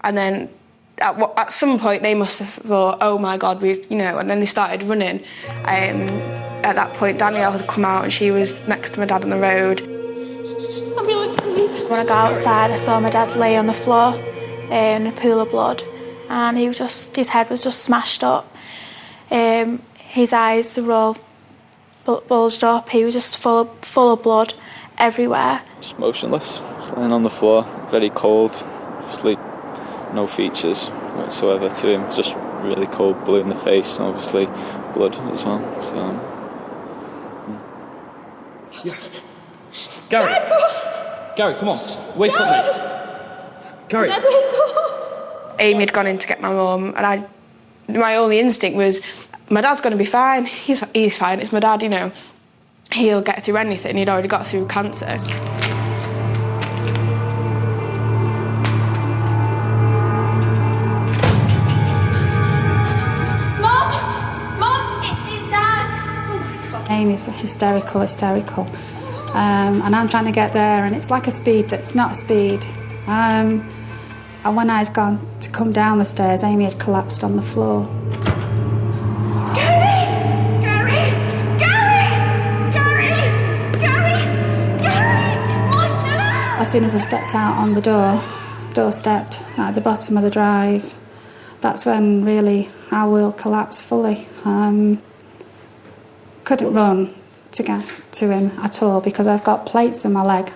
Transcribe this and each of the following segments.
And then at some point they must have thought, oh my God, and then they started running. At that point, Danielle had come out and she was next to my dad on the road. Ambulance, please. When I got outside, I saw my dad lay on the floor in a pool of blood, and his head was just smashed up. His eyes were all bulged up. He was just full of blood everywhere. Just motionless, just lying on the floor, very cold, sleep, no features whatsoever to him, just really cold, blue in the face, and obviously blood as well. So, yeah. Garry! Garry, come on, wake up, mate. Garry! Amy had gone in to get my mum, and my only instinct was, my dad's going to be fine. He's fine. It's my dad, He'll get through anything. He'd already got through cancer. Mum, it's Dad. Amy's hysterical. And I'm trying to get there, and it's like a speed that's not a speed. And when I'd gone to come down the stairs, Amy had collapsed on the floor. As soon as I stepped out on the doorstep at the bottom of the drive, that's when really our world collapsed fully. Couldn't run to get to him at all because I've got plates in my leg.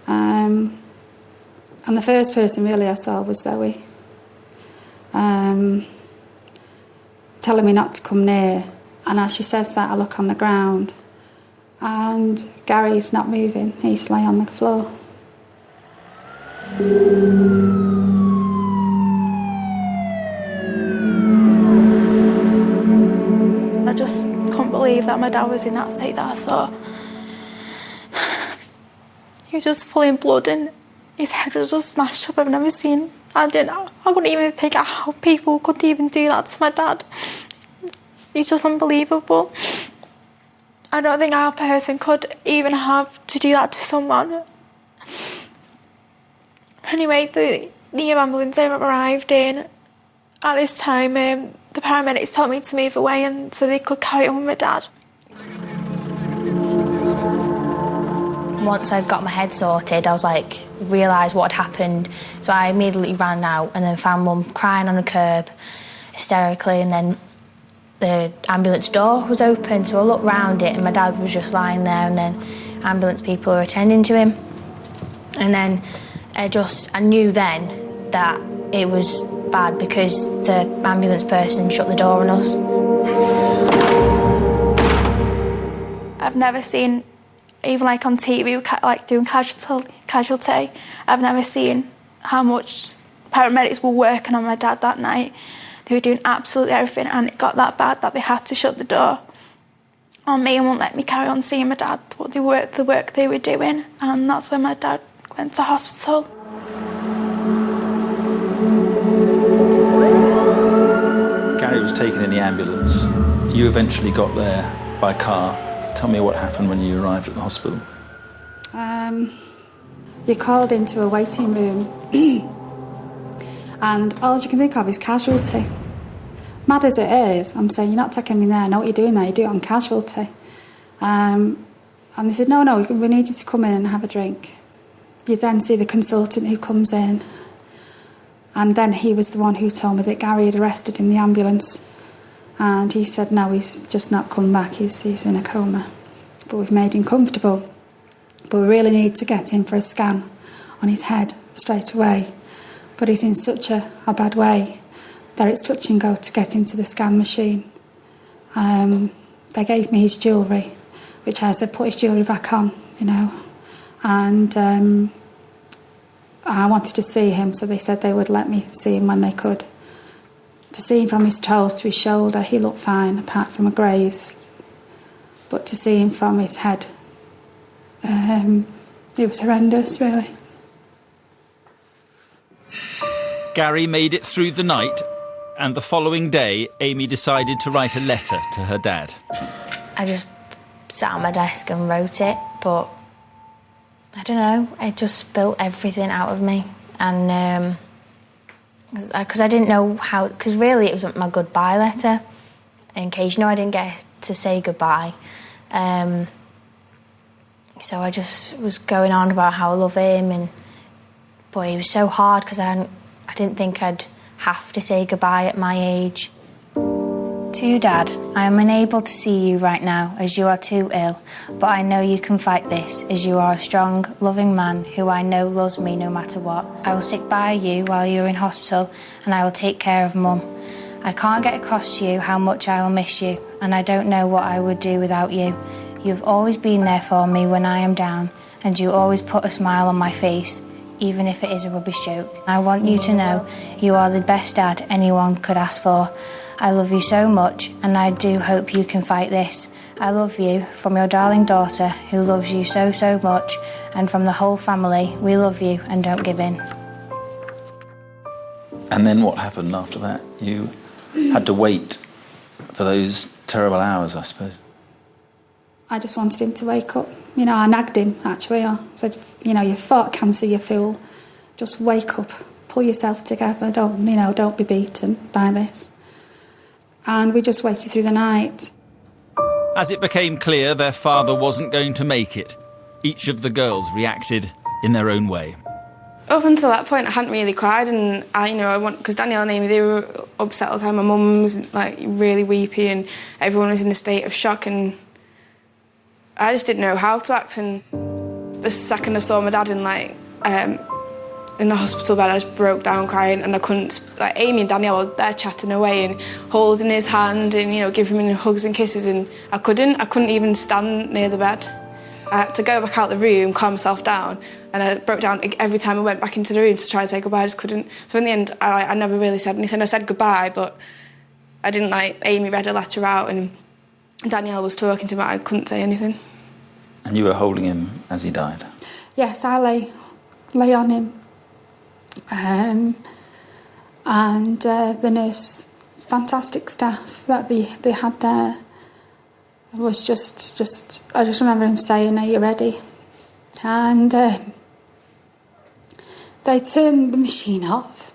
And the first person really I saw was Zoe, telling me not to come near. And as she says that, I look on the ground, and Gary's not moving. He's laying on the floor. I just couldn't believe that my dad was in that state that I saw. He was just full in blood and his head was just smashed up. I've never seen. I couldn't even think of how people could even do that to my dad. He's just unbelievable. I don't think our person could even have to do that to someone. Anyway, the ambulance arrived in. At this time, the paramedics told me to move away and so they could carry on with my dad. Once I'd got my head sorted, I was realised what had happened. So I immediately ran out and then found Mum crying on the curb, hysterically, and then the ambulance door was open, so I looked round it and my dad was just lying there, and then ambulance people were attending to him. And then I knew then that it was bad because the ambulance person shut the door on us. I've never seen, even on TV, doing casualty, I've never seen how much paramedics were working on my dad that night. They were doing absolutely everything, and it got that bad that they had to shut the door on me and wouldn't let me carry on seeing my dad, the work they were doing, and that's when my dad went to hospital. Garry was taken in the ambulance. You eventually got there by car. Tell me what happened when you arrived at the hospital. You're called into a waiting room and all you can think of is casualty. Mad as it is, I'm saying, you're not taking me there, I know what you're doing there, you do it on casualty. And they said, no, we need you to come in and have a drink. You then see the consultant who comes in, and then he was the one who told me that Garry had arrested in the ambulance, and he said, no, he's just not come back, he's in a coma. But we've made him comfortable, but we really need to get him for a scan on his head straight away. But he's in such a bad way that it's touch and go to get him to the scan machine. They gave me his jewellery, which I said, put his jewellery back on, and I wanted to see him, so they said they would let me see him when they could. To see him from his toes to his shoulder, he looked fine, apart from a graze. But to see him from his head, it was horrendous, really. Garry made it through the night, and the following day, Amy decided to write a letter to her dad. I just sat on my desk and wrote it, but I don't know, it just spilt everything out of me. And Because I didn't know how... Because really it was my goodbye letter. In case, I didn't get to say goodbye. So I just was going on about how I love him, and boy, it was so hard because I didn't think I'd have to say goodbye at my age. To Dad, I am unable to see you right now as you are too ill, but I know you can fight this as you are a strong, loving man who I know loves me no matter what. I will stick by you while you're in hospital and I will take care of Mum. I can't get across to you how much I will miss you, and I don't know what I would do without you. You've always been there for me when I am down, and you always put a smile on my face, even if it is a rubbish joke. I want you to know you are the best dad anyone could ask for. I love you so much, and I do hope you can fight this. I love you from your darling daughter, who loves you so, so much, and from the whole family, we love you and don't give in. And then what happened after that? You had to wait for those terrible hours, I suppose. I just wanted him to wake up. I nagged him, actually. I said, you fought cancer, you fool. Just wake up, pull yourself together, don't be beaten by this. And we just waited through the night. As it became clear their father wasn't going to make it, each of the girls reacted in their own way. Up until that point, I hadn't really cried, and because Danielle and Amy, they were upset all the time. My mum was really weepy, and everyone was in a state of shock, and I just didn't know how to act. And the second I saw my dad in the hospital bed, I just broke down crying, and I couldn't. Amy and Danielle were there chatting away and holding his hand and giving him hugs and kisses, and I couldn't even stand near the bed. I had to go back out the room, calm myself down, and I broke down every time I went back into the room to try and say goodbye. I just couldn't. So in the end, I never really said anything. I said goodbye, but I didn't. Amy read a letter out, and Danielle was talking to me. I couldn't say anything. And you were holding him as he died? Yes, I lay on him. And the nurse, fantastic staff that they had there, was just I just remember him saying, "Are you ready?" And they turned the machine off,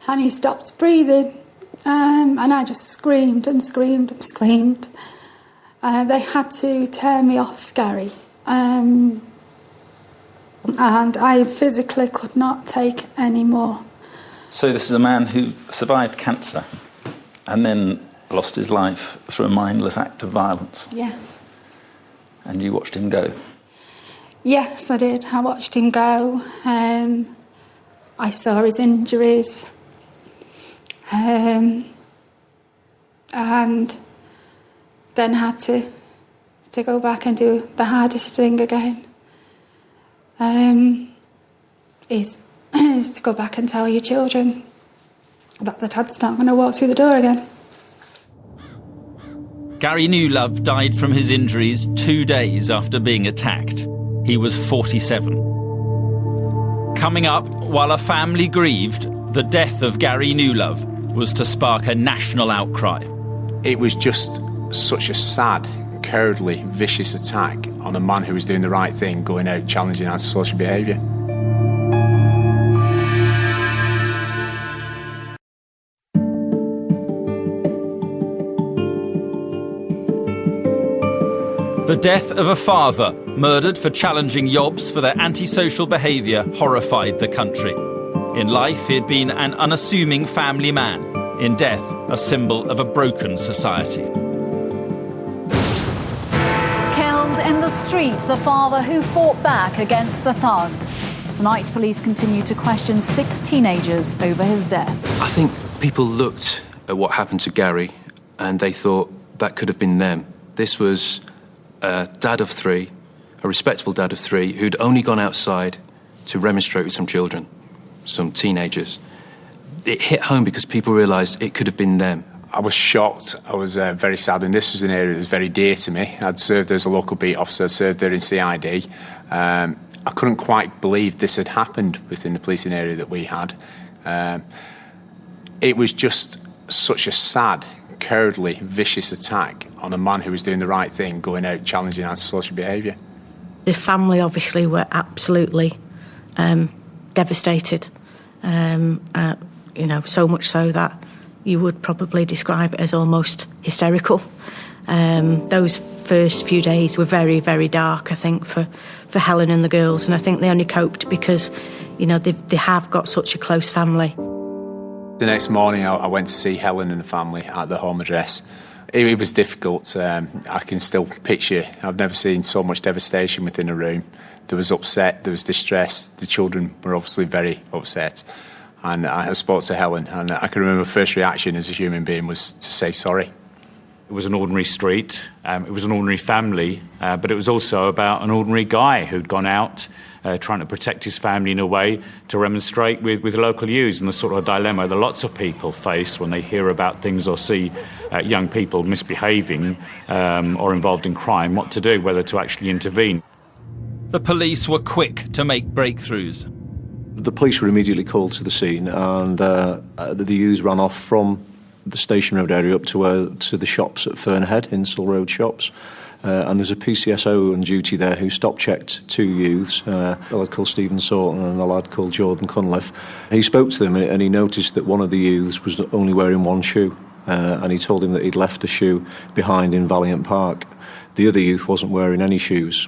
and he stopped breathing, and I just screamed and screamed and screamed. They had to tear me off Garry, and I physically could not take any more. So this is a man who survived cancer and then lost his life through a mindless act of violence. Yes. And you watched him go? Yes, I did. I watched him go. I saw his injuries. And then had to go back and do the hardest thing again. Is to go back and tell your children that the dad's not going to walk through the door again. Garry Newlove died from his injuries 2 days after being attacked. He was 47. Coming up, while a family grieved, the death of Garry Newlove was to spark a national outcry. It was just such a sad, cowardly, vicious attack on a man who was doing the right thing, going out challenging antisocial behaviour. The death of a father murdered for challenging yobs for their antisocial behaviour horrified the country. In life, he had been an unassuming family man. In death, a symbol of a broken society. Killed in the street, the father who fought back against the thugs. Tonight, police continue to question 6 teenagers over his death. I think people looked at what happened to Garry and they thought that could have been them. This was a dad of 3, a respectable dad of 3, who'd only gone outside to remonstrate with some children, some teenagers. It hit home because people realised it could have been them. I was shocked. I was very sad, and this was an area that was very dear to me. I'd served as a local beat officer, I'd served there in CID. I couldn't quite believe this had happened within the policing area that we had. It was just such a sad, cowardly, vicious attack on a man who was doing the right thing, going out challenging antisocial behaviour. The family obviously were absolutely devastated. you know, so much so that you would probably describe it as almost hysterical. Those first few days were very, very dark, I think, for Helen and the girls, and I think they only coped because, you know, they have got such a close family. The next morning I went to see Helen and the family at the home address. It was difficult. I can still picture, I've never seen so much devastation within a room. There was upset, there was distress, the children were obviously very upset. And I spoke to Helen, and I can remember my first reaction as a human being was to say sorry. It was an ordinary street, it was an ordinary family, but it was also about an ordinary guy who'd gone out trying to protect his family in a way to remonstrate with local youths, and the sort of dilemma that lots of people face when they hear about things or see young people misbehaving or involved in crime, what to do, whether to actually intervene. The police were quick to make breakthroughs. The police were immediately called to the scene, and the youths ran off from the Station Road area up to the shops at Fernhead, Insall Road shops. And there's a PCSO on duty there who stop-checked two youths, a lad called Stephen Sorton and a lad called Jordan Cunliffe. He spoke to them and he noticed that one of the youths was only wearing one shoe, and he told him that he'd left a shoe behind in Valiant Park. The other youth wasn't wearing any shoes.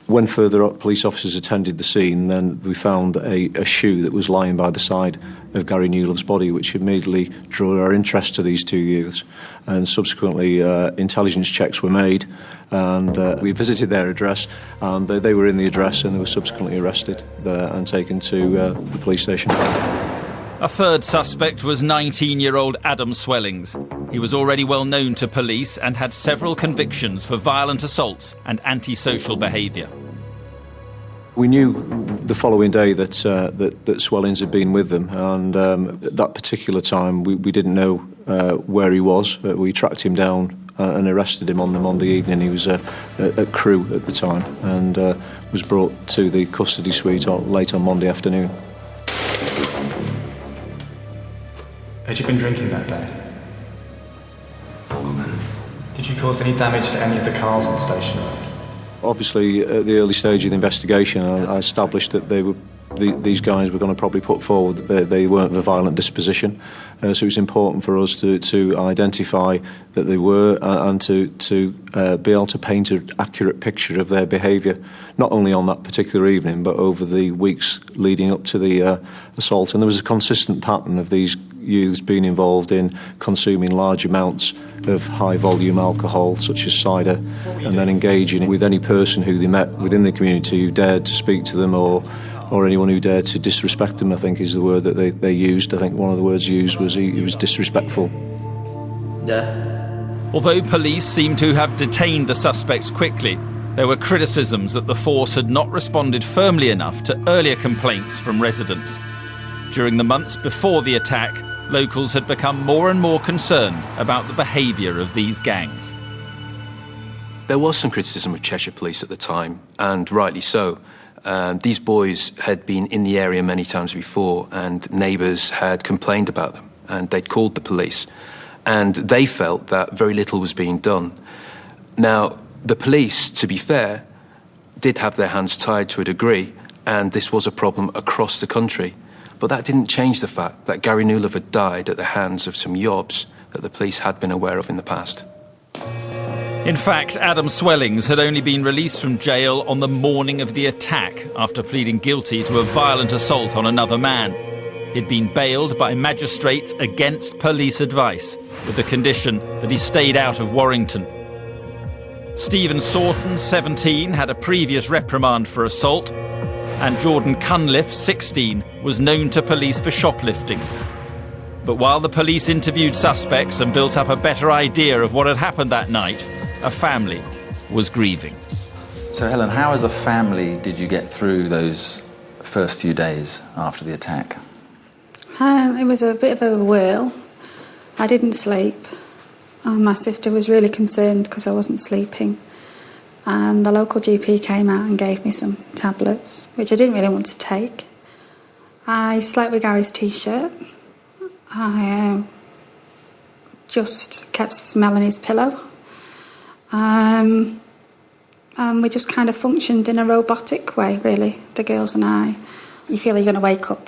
When further up police officers attended the scene, then we found a shoe that was lying by the side of Garry Newlove's body, which immediately drew our interest to these two youths. And subsequently, intelligence checks were made, and we visited their address, and they were in the address, and they were subsequently arrested and taken to the police station. A third suspect was 19-year-old Adam Swellings. He was already well known to police and had several convictions for violent assaults and antisocial behaviour. We knew the following day that Swellings had been with them, and at that particular time we didn't know where he was. We tracked him down and arrested him on the Monday evening. He was at Crewe at the time, and was brought to the custody suite late on Monday afternoon. Had you been drinking that day? Did you cause any damage to any of the cars on the Station Road? Obviously, at the early stage of the investigation, I established that these guys were going to probably put forward that they weren't of a violent disposition. So it was important for us to identify that they were and to be able to paint an accurate picture of their behaviour, not only on that particular evening, but over the weeks leading up to the assault. And there was a consistent pattern of these youths being involved in consuming large amounts of high-volume alcohol, such as cider, and then engaging with any person who they met within the community who dared to speak to them or anyone who dared to disrespect them, I think is the word that they used. I think one of the words used was he was disrespectful. Yeah. Although police seem to have detained the suspects quickly, there were criticisms that the force had not responded firmly enough to earlier complaints from residents. During the months before the attack, locals had become more and more concerned about the behaviour of these gangs. There was some criticism of Cheshire Police at the time, and rightly so. These boys had been in the area many times before, and neighbours had complained about them, and they'd called the police, and they felt that very little was being done. Now, the police, to be fair, did have their hands tied to a degree, and this was a problem across the country. But that didn't change the fact that Garry Newlove had died at the hands of some yobs that the police had been aware of in the past. In fact, Adam Swellings had only been released from jail on the morning of the attack after pleading guilty to a violent assault on another man. He'd been bailed by magistrates against police advice, with the condition that he stayed out of Warrington. Stephen Sorton, 17, had a previous reprimand for assault, and Jordan Cunliffe, 16, was known to police for shoplifting. But while the police interviewed suspects and built up a better idea of what had happened that night, a family was grieving. So, Helen, how as a family did you get through those first few days after the attack? It was a bit of a whirl. I didn't sleep. My sister was really concerned because I wasn't sleeping. And the local GP came out and gave me some tablets, which I didn't really want to take. I slept with Gary's T-shirt. I just kept smelling his pillow. And we just kind of functioned in a robotic way, really, the girls and I. You feel you're going to wake up